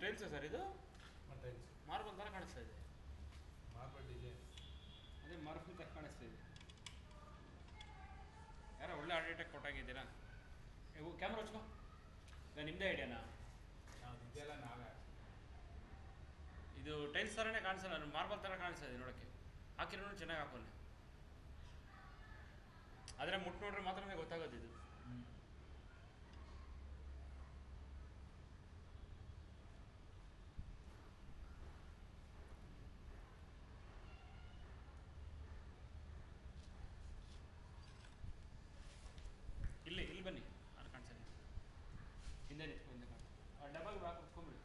Tiles sir ಇದು tiles marble ಥರ ಕಾಣಿಸ್ತಾ ಇದೆ. ಮಾರ್ಬಲ್ ಡಿಸೈನ್ ಅದೇ ಮಾರ್ಬಲ್ ಥರ ಕಾಣಿಸ್ತಾ ಇದೆ. ಯಾರೋ ಒಳ್ಳೆ ಆರ್ಟಿಟೆಕ್ಟ್ ಕೊಟ್ಟಾಗಿದ್ದೀರಾ. ಕ್ಯಾಮ್ರಾ ಹಚ್ಕೋ. ಈಗ ನಿಮ್ಮದೇ ಐಡಿಯಾನಾ? ಇದೆಲ್ಲ ನಾವೇ. ಇದು ಟೈಲ್ಸ್ ಥರನೇ ಕಾಣಿಸಲ್ಲ, ಮಾರ್ಬಲ್ ಥರ ಕಾಣಿಸ್ತಾ ಇದೆ ನೋಡೋಕ್ಕೆ. ಹಾಕಿರೋನು ಚೆನ್ನಾಗಿ ಹಾಕೋನೆ, ಆದರೆ ಮುಟ್ಟು ನೋಡ್ರೆ ಮಾತ್ರ ಗೊತ್ತಾಗೋದು ಇದು. ಇಲ್ಲಿ ಬನ್ನಿ, ಅದು ಕಾಣಿಸ್ತಾ ಹಿಂದೆ ನಿಂತ್ಕೊ, ಹಿಂದೆ ಕಾಣಿಸ್ತಾ ಡಬಲ್ ಬ್ಯಾಕ್ ಕುತ್ಕೊಂಬಿಡಿ.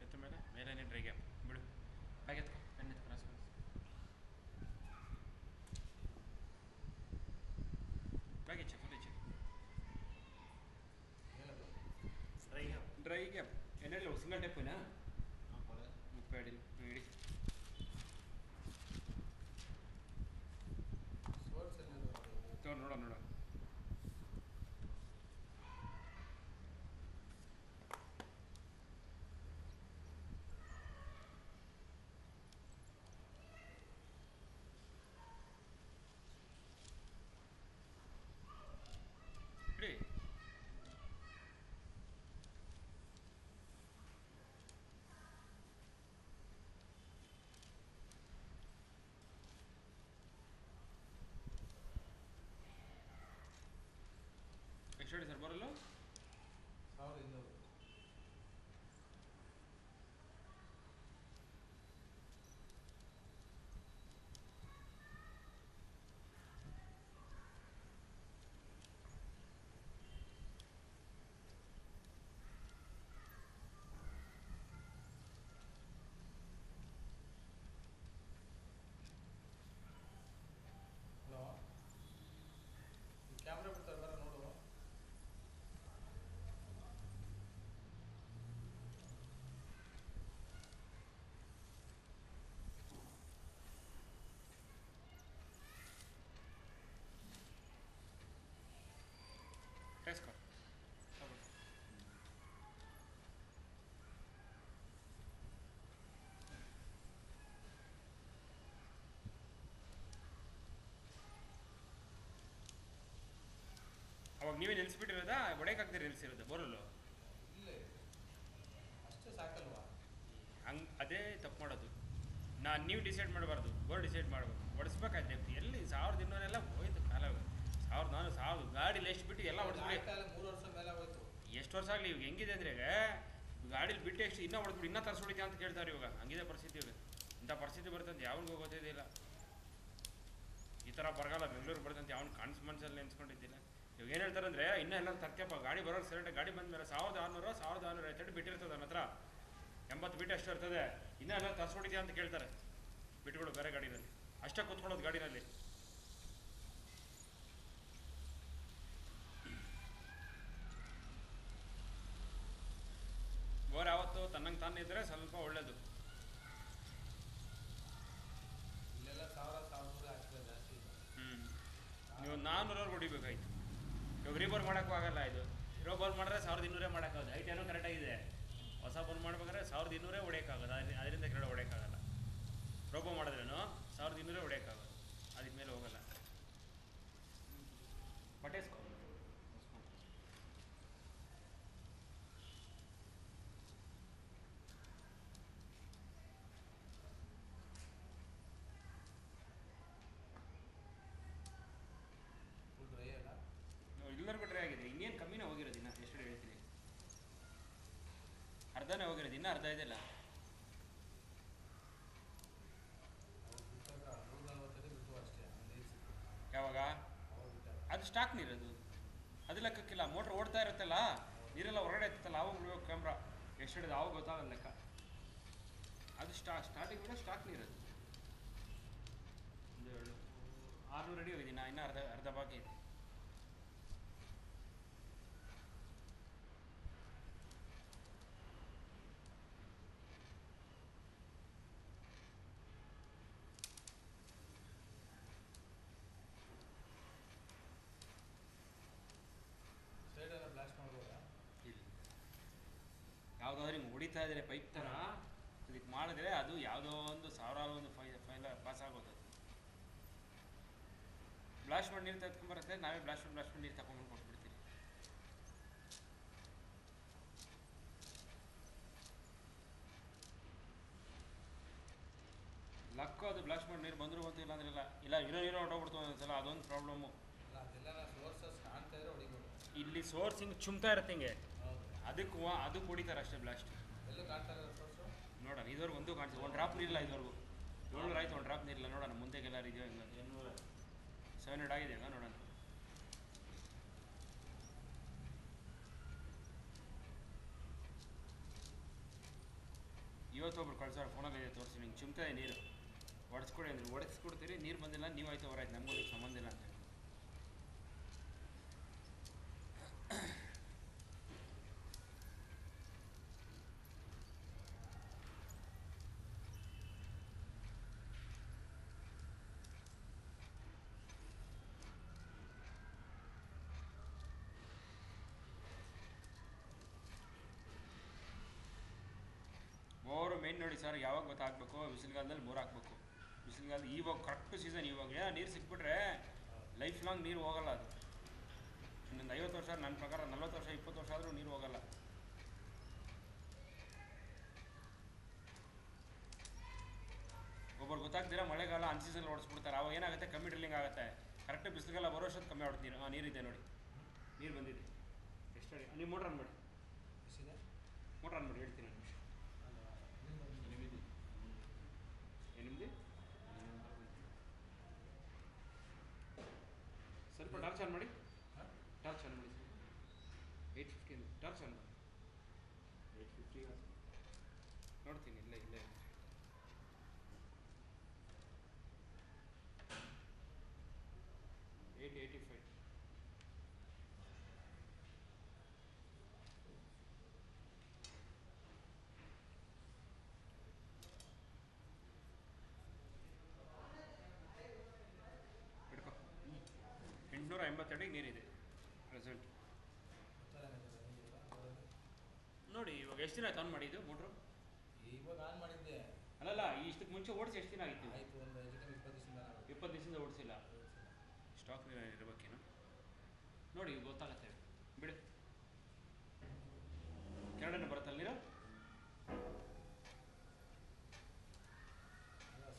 ಎತ್ತ ಮೇಲೆ ಡ್ರೈ ಗ್ಯಾಪ್ ಬಿಡು. ಬ್ಯಾಗ್ ಎತ್ಕೊ, ಪೆನ್ ಎತ್ಕೊ, ರಾಸ್ ಬ್ಯಾಗ್ ಹೆಚ್ಚು, ಫುಲ್ ಹೆಚ್ಚು. ಡ್ರೈ ಗ್ಯಾಪ್ ಏನಿಲ್ಲ, ಸಿಂಗಲ್ ಟೆಪ್ಪುನಾ ಮುಪ್ಪೇಡಿಲ್ಲ ಇಡಿ. ನೋಡ ಇಡಿ. ಎಷ್ಟು ಹೇಳಿ ಸರ್ ಬರಲ್ಲ? 1200. ಹಲೋ, ಕ್ಯಾಮ್ರಾ ಬಿಡ್ತಾರೆ ಬರ ನೋಡು. ಟೆಸ್ಕೋ ಅವಾಗ ನೀವೇ ನಿಲ್ಲಿಸ್ಬಿಟ್ಟಿರೋದಾ? ಒಡೆಯಕ್ಕಾಗ್ತೀರಿ ನಿಲ್ಲಿಸಿರೋದು ಬೋರಲ್ಲು? ಇಲ್ಲ, ಅಷ್ಟೇ ಸಾಕಲ್ವಾ? ಹಂಗೆ ಅದೇ ತಪ್ಪು ಮಾಡೋದು. ನೀವು ಡಿಸೈಡ್ ಮಾಡಬಾರ್ದು, ಬೋರ್ ಡಿಸೈಡ್ ಮಾಡಬೇಕು. ಹೊಡಿಸ್ಬೇಕಾಯ್ತು ಎಲ್ಲಿ 1200 ಹೋಯ್ತು ಕಾಲ. 1400 ಗಾಡೀಲಿ ಎಷ್ಟು ಬಿಟ್ಟು ಎಲ್ಲ ಹೊಡೆದ್ಬಿಡಿ. 3 ವರ್ಷ ಮೇಲೆ ಹೋಯ್ತು. ಎಷ್ಟು ವರ್ಷ ಆಗಲಿ ಇವಾಗ ಹೆಂಗಿದೆ ಅಂದರೆ ಗಾಡೀಲಿ ಬಿಟ್ಟು ಎಷ್ಟು ಇನ್ನೂ ಹೊಡೆದ್ಬಿಟ್ಟು ಇನ್ನೂ ತರಿಸ್ಬಿಡಿದ್ಯಾ ಅಂತ ಕೇಳ್ತಾರೆ ಇವಾಗ. ಹಂಗಿದೆ ಪರಿಸ್ಥಿತಿ ಇವಾಗ. ಇಂಥ ಪರಿಸ್ಥಿತಿ ಬರುತ್ತೆ ಅಂತ ಯಾವನಿಗೂ ಗೊತ್ತಿದ್ದಿಲ್ಲ. ಈ ಥರ ಬರಗಾಲ ಬೆಂಗಳೂರು ಬರುತ್ತೆ ಅಂತ ಯಾವನು ಮನಸ್ಸಲ್ಲಿ ನೆನ್ಸ್ಕೊಂಡಿದ್ದಿಲ್ಲ. ಇವಾಗ ಏನು ಹೇಳ್ತಾರೆ ಅಂದರೆ, ಇನ್ನೂ ಎಲ್ಲರೂ ತರ್ಕಪ್ಪ ಗಾಡಿ ಬರೋರು ಸೆಲೆಕ್ಟ್ ಗಾಡಿ ಬಂದ ಮೇಲೆ 1600 ಬಿಟ್ಟಿರ್ತದೆ ನನ್ನ ಹತ್ರ, 80 ಬಿಟ್ಟು ಅಷ್ಟು ಇರ್ತದೆ. ಇನ್ನೂ ಎಲ್ಲ ತರಿಸ್ಬಿಟ್ಟಿದ್ಯಾ ಅಂತ ಕೇಳ್ತಾರೆ. ಬಿಟ್ಗಳು ಬೇರೆ ಗಾಡಿನಲ್ಲಿ ಅಷ್ಟೇ ಕೂತ್ಕೊಳ್ಳೋದು ಗಾಡಿನಲ್ಲಿ. ಬೋರ್ ಯಾವತ್ತು ತನ್ನಂಗೆ ತಾನೇ ಇದ್ದರೆ ಸ್ವಲ್ಪ ಒಳ್ಳೇದು. ಇಲ್ಲೆಲ್ಲ 1000 ಆಗ್ತದೆ ಜಾಸ್ತಿ. ನೀವು 400 ಹೊಡಿಬೇಕಾಯ್ತು. ಇವಾಗ ರೀಬೋರ್ ಮಾಡೋಕ್ಕೂ ಆಗಲ್ಲ. ಇದು ಇರೋ ಬೋರ್ ಮಾಡಿದ್ರೆ 1200 ಮಾಡೋಕ್ಕಾಗೋದು. ಹೈಟ್ ಏನೋ ಕರೆಕ್ಟಾಗಿದೆ. ಹೊಸ ಬೋರ್ ಮಾಡ್ಬೇಕಾದ್ರೆ 1200 ಹೊಡೆಯೋಕ್ಕಾಗೋದು. ಅದರಿಂದ ಕೆಳಗಡೆ ಹೊಡೆಯೋಕ್ಕಾಗಲ್ಲ. ರೋಬೋ ಮಾಡಿದ್ರೇನು 1200 ಹೊಡೆಯೋಕ್ಕಾಗೋದು. ಅದಕ್ಕೆ ಮೇಲೆ ಹೋಗಲ್ಲ. ಪಟೇಸ್ಕೋ ಫುಲ್ ಡ್ರೈ ಅಲ್ಲ? ಎಲ್ಲರಿಗೂ ಡ್ರೈ ಆಗಿದೆ. ಇನ್ನೇನು ಕಮ್ಮಿನೇ ಹೋಗಿರೋದು. ಇನ್ನು ಎಷ್ಟು ಹೇಳ್ತೀನಿ, ಅರ್ಧನೇ ಹೋಗಿರೋದು. ಇನ್ನೂ ಅರ್ಧ ಇದೆಯಲ್ಲ. ಯಾವಾಗ ಅದು ಸ್ಟಾಕ್ ನೀರದು, ಅದು ಲೆಕ್ಕಕ್ಕಿಲ್ಲ. ಮೋಟ್ರ್ ಓಡ್ತಾ ಇರುತ್ತಲ್ಲ, ನೀರೆಲ್ಲ ಹೊರಗಡೆ ಇರ್ತಲ್ಲ, ಆವಾಗ ಬಿಡ್ಬೇಕು ಕ್ಯಾಮ್ರಾ. ಎಷ್ಟು ಹಿಡಿದು ಆವಾಗ ಗೊತ್ತಾಗಲ್ಲ ಲೆಕ್ಕ. ಅದು ಸ್ಟಾರ್ಟಿಂಗ್ ಕೂಡ ಸ್ಟಾಕ್ ನೀರದು. ಒಂದು 600 ಅಡಿ ಹೋಗಿದ್ದೀನಿ. ಇನ್ನೂ ಅರ್ಧ ಬಾಕಿ ಇದೆ. ಇಡ್ತಾ ಇದ್ದಾರೆ ಪೈಪ್ ಥರ, ಅದಕ್ಕೆ ಮಾಡಿದ್ರೆ ಅದು ಯಾವುದೋ ಒಂದು ಸಾವಿರಾರು ಒಂದು ಫೈಲ್ ಪಾಸ್ ಆಗೋದು. ಬ್ಲಾಸ್ಟ್ ಮಾಡಿ ನೀರು ತಗೊಂಬರುತ್ತೆ, ನಾವೇ ಬ್ಲಾಸ್ಟ್ ಮಾಡಿ ನೀರು ತಗೊಂಡ್ಬಂದು ಕೊಟ್ಬಿಡ್ತೀವಿ. ಲಕ್ಕು ಅದು ಬ್ಲಾಸ್ಟ್ ಮಾಡಿ ನೀರು ಬಂದರೂ ಬಂತು, ಇಲ್ಲ ಅಂದ್ರೆ ಇಲ್ಲ ನೀರು ಹೊಟ್ಟೋಗ್ಬಿಡ್ತು ಒಂದೊಂದ್ಸಲ, ಅದೊಂದು ಪ್ರಾಬ್ಲಮ್ಮು. ಅದೆಲ್ಲ ಸೋರ್ಸಸ್ ಕಾಣ್ತಾ ಇದ್ರೆ ಹೊಡಿಬೋದು. ಇಲ್ಲಿ ಸೋರ್ಸ್ ಹಿಂಗೆ ಚುಮ್ತಾ ಇರುತ್ತೆ ಹಿಂಗೆ, ಹೌದು, ಅದಕ್ಕೆ ಹೊಡಿತಾರೆ ಅಷ್ಟೇ ಬ್ಲಾಸ್ಟ್. ಎಲ್ಲೂ ಕಾಣ್ತಾ ಇರೋ ಸೋರ್ಸು ನೋಡೋಣ, ಇದುವರೆಗೂ ಒಂದು ಕಾಣಿಸ್ತದೆ, ಒಂದು ಡ್ರಾಪ್ ನೀರಿಲ್ಲ ಇದುವರೆಗೂ. 700 ಆಯ್ತು, ಒಂದು ಡ್ರಾಪ್ ನೀರಿಲ್ಲ. ನೋಡೋಣ ಮುಂದೆಗೆಲ್ಲ ಇದೆಯೋ ಹಿಂಗೆ. 700 ಆಗಿದೆ ಹಂಗ ನೋಡೋಣ. ಇವತ್ತೊಬ್ರು ಕಳ್ಸೋರು ಫೋನಲ್ಲಿ ಇದೆ ತೋರಿಸಿ, ನಿಂಗೆ ಚಿಮ್ತಾ ಇದೆ ನೀರು, ಒಡೆಸ್ಕೊಡಿ ಅಂದ್ರೆ ಒಡೆಸ್ಕೊಡ್ತೀರಿ, ನೀರು ಬಂದಿಲ್ಲ ನೀವು ಆಯ್ತು ಹೊರಾಯ್ತು, ನಮಗೂ ನೀವು ಸಂಬಂಧ ಇಲ್ಲ ಅಂತ. ಓವರು ಮೇನ್ ನೋಡಿ ಸರ್, ಯಾವಾಗ ಗೊತ್ತಾಗಬೇಕು, ಬಿಸಿಲುಗಾಲದಲ್ಲಿ ಬೋರ್ ಹಾಕಬೇಕು. ಬಿಸಿಲುಗಾಲ ಇವಾಗ ಕರೆಕ್ಟ್ ಸೀಸನ್, ಇವಾಗ ನೀರು ಸಿಕ್ಬಿಟ್ರೆ ಲೈಫ್ ಲಾಂಗ್ ನೀರು ಹೋಗಲ್ಲ. ಅದು ಇನ್ನೊಂದು 50 ವರ್ಷ, ನನ್ನ ಪ್ರಕಾರ 40 ವರ್ಷ 20 ವರ್ಷ ಆದರೂ ನೀರು ಹೋಗಲ್ಲ. ಒಬ್ಬರು ಗೊತ್ತಾಗ್ತೀರಾ ಮಳೆಗಾಲ ಅನ್ಸೀಸನ್ ಓಡಿಸ್ಬಿಡ್ತಾರೆ, ಅವಾಗ ಏನಾಗುತ್ತೆ, ಕಮ್ಮಿ ಡ್ರಿಲ್ಲಿಂಗ್ ಆಗುತ್ತೆ. ಕರೆಕ್ಟ್ ಬಿಸಿಲುಗಾಲ ಬರೋ ವರ್ಷದ ಕಮ್ಮಿ ಆಗುತ್ತೆ ನೀರು. ನೀರಿದೆ ನೋಡಿ, ನೀರು ಬಂದಿದೆ. ಎಷ್ಟು ಅಡಿ ನೀವು ಮೋಟ್ರ್ ಆನ್ ಮಾಡಿ, ಬಿಸಿದೆ ಮೋಟ್ರ್ ಆನ್ ಮಾಡಿ ಹೇಳ್ತೀನಿ ಒಂದು ನಿಮಿಷ. ನಿಮ್ಮದು ಸ್ವಲ್ಪ ಟಾರ್ಚ್ ಆನ್ ಮಾಡಿ, ಟಾರ್ಚ್ ಆನ್ ಮಾಡಿ. 850 ಟಾರ್ಚ್ ಆನ್ ಮಾಡಿ. 850 ನೋಡ್ತೀನಿ, ಇಲ್ಲೇ 885. ಹಿಡ್ಕೊ. 882 ನೀರಿದೆ ಪ್ರೆಸೆಂಟ್. ನೋಡಿ ಇವಾಗ ಎಷ್ಟು ದಿನ ಆಯ್ತು ಆನ್ ಮಾಡಿದ್ದು ಮೋಟ್ರು? ಇವಾಗ ಆನ್ ಮಾಡಿದ್ದೆ. ಅಲ್ಲಲ್ಲ, ಇಷ್ಟಕ್ಕೆ ಮುಂಚೆ ಓಡಿಸಿ ಎಷ್ಟು ದಿನ ಆಗಿತ್ತು? ಆಯಿತು, ಒಂದು 20 ದಿವಸದಿಂದ ಓಡಿಸಿಲ್ಲ. ಸ್ಟಾಕ್ ನೀರು ಇರಬೇಕೇನು ನೋಡಿ, ಗೊತ್ತಾಗತ್ತೆ ಬಿಡಿ. ಕೆಳಗಡೆ ಬರುತ್ತಲ್ಲ ನೀರು.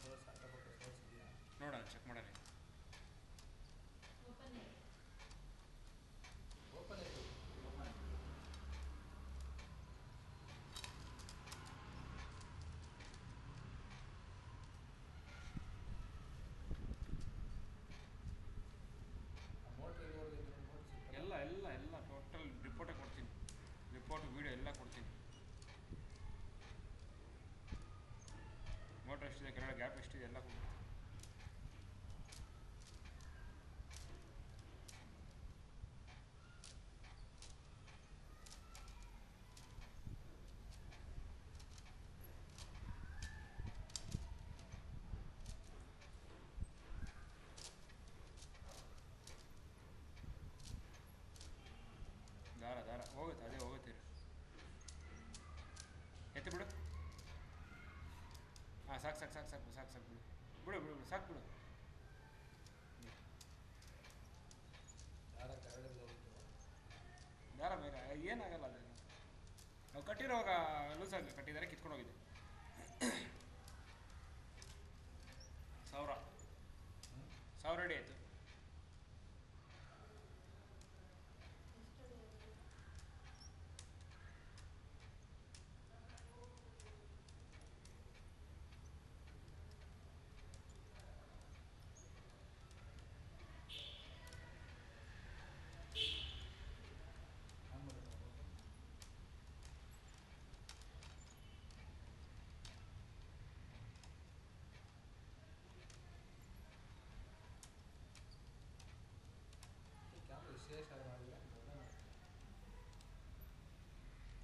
ಸೋರ್ಸ್ ಹಾಕಬೇಕು, ಸೋರ್ಸ್ ಇದೆಯಾ ನೋಡೋಣ, ಚೆಕ್ ಮಾಡೋಣ. ಓಪನ್ ಆಯಿತು. ಎಲ್ಲ ಟೋಟಲ್ ರಿಪೋರ್ಟೇ ಕೊಡ್ತೀನಿ, ರಿಪೋರ್ಟ್ ವೀಡಿಯೋ ಎಲ್ಲ ಕೊಡ್ತೀನಿ. ಮೋಟ್ರ್ ಎಷ್ಟಿದೆ, ಕೆಳಗಡೆ ಗ್ಯಾಪ್ ಎಷ್ಟಿದೆ ಎಲ್ಲ ಕೊಡ್ತೀನಿ. ದಾರ ಹೋಗುತ್ತೆ, ಅದೇ ಹೋಗುತ್ತೆ. ಎತ್ತಿ ಬಿಡು. ಹಾಂ ಸಾಕು ಬಿಡು ಸಾಕು ಬಿಡು. ದಾರ ಬೇರೆ ಏನಾಗಲ್ಲ, ಅದು ನಾವು ಕಟ್ಟಿರೋವಾಗ ಲೂಸ್ ಆಗಿ ಕಟ್ಟಿದ್ದಾರೆ, ಕಿತ್ಕೊಂಡು ಹೋಗಿದೆ. 1000 ಅಡಿ ಆಯಿತು.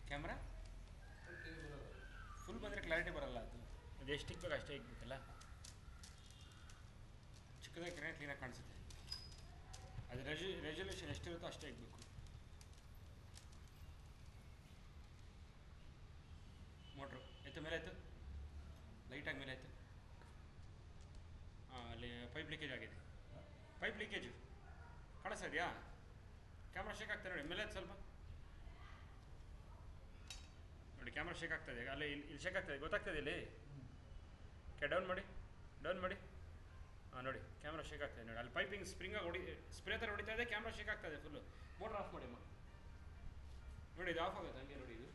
ಕ್ಯಾಮ್ರಾ ಫುಲ್ ಬಂದರೆ ಕ್ಲಾರಿಟಿ ಬರಲ್ಲ. ಅದು ಎಷ್ಟು ಇಕ್ಬೇಕು ಅಷ್ಟೇ ಇಕ್ಬೇಕಲ್ಲ. ಚಿಕ್ಕದಾಗಿ ಕ್ಲೀನಾಗಿ ಕಾಣಿಸುತ್ತೆ. ಅದು ರೆಸಲ್ಯೂಷನ್ ಎಷ್ಟಿರುತ್ತೋ ಅಷ್ಟೇ ಇಕ್ಬೇಕು. ಪೈಪ್ ಲೀಕೇಜು ಕಾಣಿಸ್ತಾ ಇದೆಯಾ? ಕ್ಯಾಮ್ರಾ ಶೇಕ್ ಆಗ್ತದೆ ನೋಡಿ, ಮೇಲೆ ಸ್ವಲ್ಪ ನೋಡಿ, ಕ್ಯಾಮ್ರಾ ಶೇಕ್ ಆಗ್ತದೆ. ಅಲ್ಲಿ ಇಲ್ಲಿ ಶೇಕ್ ಆಗ್ತದೆ, ಗೊತ್ತಾಗ್ತದೆ ಇಲ್ಲಿ. ಡೌನ್ ಮಾಡಿ, ಡೌನ್ ಮಾಡಿ. ಹಾಂ ನೋಡಿ, ಕ್ಯಾಮ್ರಾ ಶೇಕ್ ಆಗ್ತದೆ ನೋಡಿ. ಅಲ್ಲಿ ಪೈಪಿಂಗ್ ಸ್ಪ್ರಿಂಗಾಗಿ ಸ್ಪ್ರೇ ಥರ ಹೊಡಿತಾ ಇದೆ, ಕ್ಯಾಮ್ರಾ ಶೇಕ್ ಆಗ್ತದೆ ಫುಲ್ಲು. ಮೋಟ್ರ್ ಆಫ್ ಮಾಡಿ ಅಮ್ಮ ನೋಡಿ, ಇದು ಆಫ್ ಆಗುತ್ತೆ ಹಂಗೆ ನೋಡಿ. ಇದು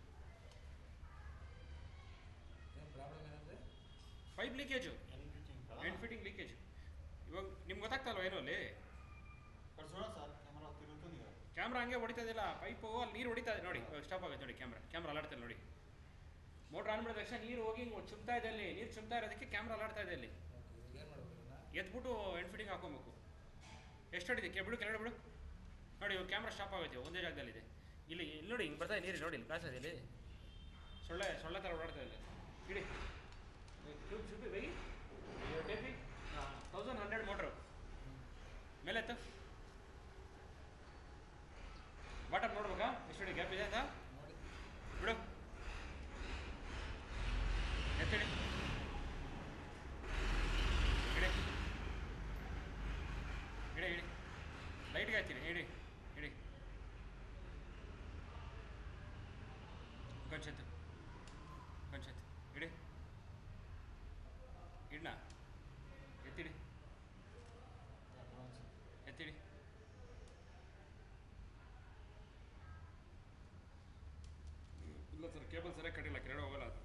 ಏನು ಪ್ರಾಬ್ಲಮ್ ಏನಂದರೆ pipe leakage, end fitting leakage. ಇವಾಗ ನಿಮ್ಗೆ ಗೊತ್ತಾಗ್ತಲ್ವ ಏನೋ ಅಲ್ಲಿ? ಕ್ಯಾಮ್ರಾ ಹಂಗೆ ಹೊಡಿತದಿಲ್ಲ, ಪೈಪು ಅಲ್ಲಿ ನೀರು ಹೊಡಿತಾ ಇದೆ ನೋಡಿ. ಇವಾಗ ಸ್ಟಾಪ್ ಆಗುತ್ತೆ ನೋಡಿ, ಕ್ಯಾಮ್ರಾ ಅಲಾಡ್ತದೆ ನೋಡಿ. ಮೋಟ್ರ್ ಆನ್ ಮಾಡಿದ ತಕ್ಷಣ ನೀರು ಹೋಗಿ ಚುಮ್ತಾ ಇದೆ, ಅಲ್ಲಿ ನೀರು ಚುಮ್ತಾ ಇರೋದಕ್ಕೆ ಕ್ಯಾಮ್ರಾ ಅಲಾಡ್ತಾ ಇದೆ ಅಲ್ಲಿ. ಏನು ಮಾಡಬೇಕು? ಎದ್ಬಿಟ್ಟು ಎಂಡ್ ಫಿಟ್ಟಿಂಗ್ ಹಾಕೊಬೇಕು. ಎಷ್ಟು ಹೊಡಿದೆ ಬಿಡು, ಕೆಳಗಡೆ ಬಿಡು ನೋಡಿ. ಇವಾಗ ಕ್ಯಾಮ್ರಾ ಸ್ಟಾಪ್ ಆಗುತ್ತೆ, ಒಂದೇ ಜಾಗದಲ್ಲಿದೆ. ಇಲ್ಲಿ ನೋಡಿ, ಹಿಂಗೆ ಬರ್ತಾ ನೀರು ನೋಡಿ, ಇಲ್ಲಿ ಕಾಣಿಸ್ತದೆ ಇಲ್ಲಿ. ಸೊಳ್ಳೆ ಥರ ಓಡಾಡ್ತಾ ಇದೆ. ಇಡಿ ಶುಡ್ ಬಿ ಟೇಪಿ 1100 ಮೋಟ್ರು ಮೇಲೆ ಎತ್ತು. ಬಾಟಮ್ ನೋಡ್ಬೇಕಾ ಎಷ್ಟು ಗ್ಯಾಪ್ ಇದೆ ಅಂತ ನೋಡಿ ಬಿಡು. ಎತ್ತಿಡಿ, ಇಡಿ ಇಡಿ ಇಡಿ, ಲೈಟ್ಗೆ ಹಾಕ್ತೀನಿ. ಇಡಿ ಇಡಿ, ಕೊಂಚೆತ್ತು ಇಡಿ, ಇಡ್ನಾ ಎತ್ತಿಡಿ ಎತ್ತಿಡಿ. ಇಲ್ಲ ಸರ್, ಕೇಬಲ್ ಸರಿಯಾಗಿ ಕಟ್ಟಿಲ್ಲ, ಕೆರಡೆ ಹೋಗಲ್ಲ ಅದು.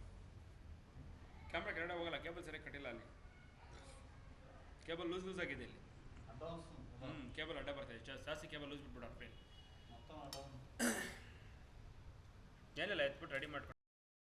ಕ್ಯಾಮ್ರಾ ಕೆರಡೆ ಹೋಗಲ್ಲ, ಕೇಬಲ್ ಸರಿಯಾಗಿ ಕಟ್ಟಿಲ್ಲ ಅಲ್ಲಿ. ಕೇಬಲ್ ಲೂಸ್ ಆಗಿದೆ ಇಲ್ಲಿ. ಕೇಬಲ್ ಅಡ್ಡ ಬರ್ತಾಯಿದೆ, ಜಾಸ್ತಿ ಕೇಬಲ್ ಲೂಸ್ ಬಿಟ್ಬಿಟ್ಟು ಫ್ರೆಂಡ್. ಏನಿಲ್ಲ, ಎತ್ಬಿಟ್ಟು ರೆಡಿ ಮಾಡ್ಕೊಂಡು